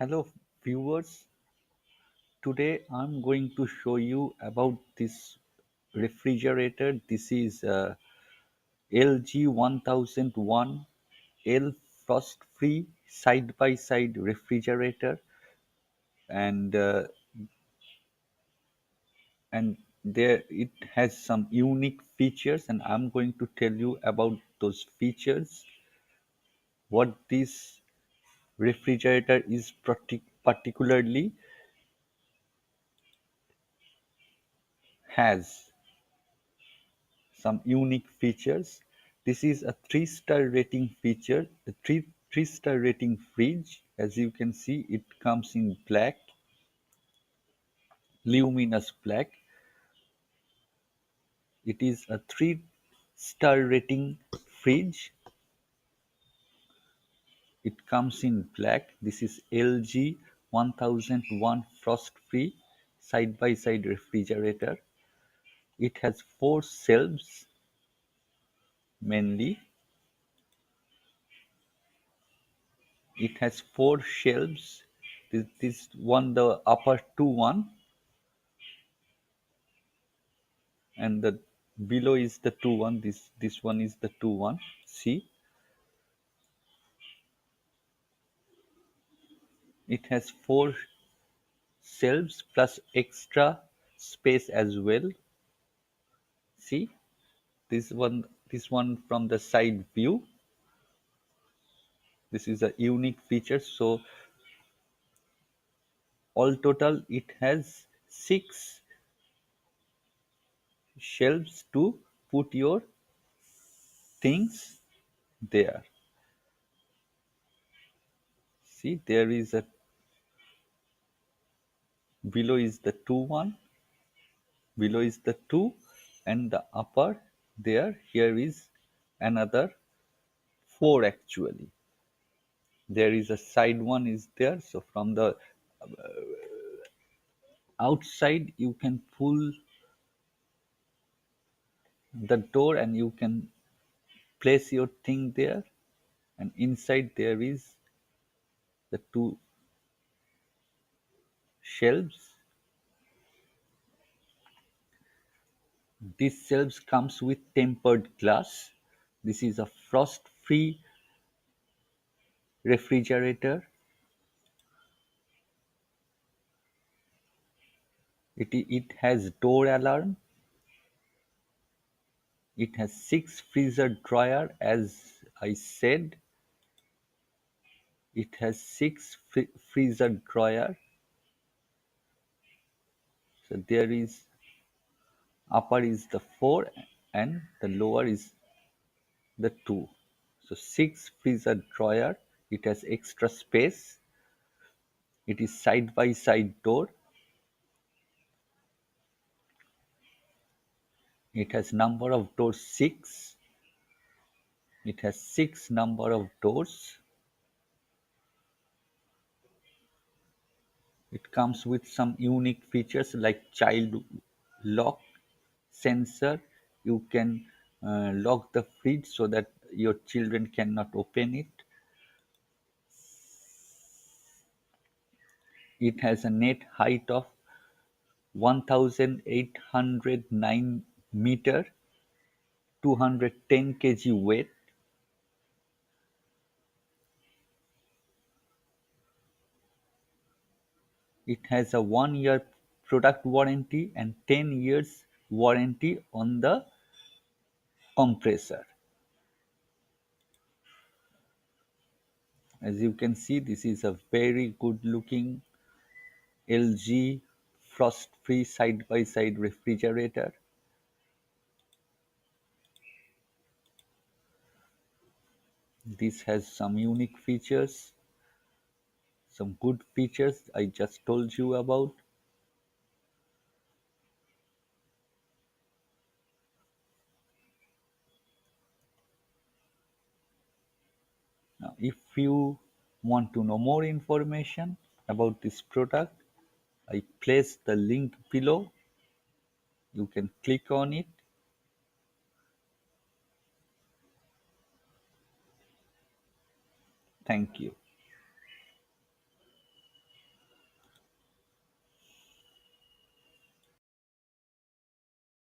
Hello viewers, today I'm going to show you about this refrigerator. This is LG 1001 L frost free side by side refrigerator, and uh, and there it has some unique features, and I'm going to tell you about those features, what this refrigerator is particularly has. Some unique features. This is a three-star rating feature, a three-star rating fridge. As you can see, it comes in black, luminous black. It is a three-star rating fridge. It comes in black. This is LG 1001 frost-free side-by-side refrigerator. It has four shelves mainly. It has four shelves. This one, the upper two one, and the below is the two one. This one is the two one. See, it has four shelves plus extra space as well. See, this one from the side view. This is a unique feature. So all total, it has six shelves to put your things there. See, there is a below is the two one, below is the two, and the upper there, here is another four actually. There is a side one is there, so from the outside you can pull the door and you can place your thing there, and inside there is the two shelves. These shelves comes with tempered glass. This is a frost free refrigerator. It has door alarm. It has six freezer dryer, as I said. It has six freezer dryer. So there is upper is the four and the lower is the two. So six freezer dryer. It has extra space. It is side by side door. It has number of doors six. It has six number of doors. It comes with some unique features like child lock sensor. You can lock the fridge so that your children cannot open it. It has a net height of 1809 meter, 210 kg weight. It has a 1 year product warranty and 10 years warranty on the compressor. As you can see, this is a very good looking LG frost free side by side refrigerator. This has some unique features, some good features I just told you about. Now, if you want to know more information about this product, I place the link below. You can click on it. Thank you.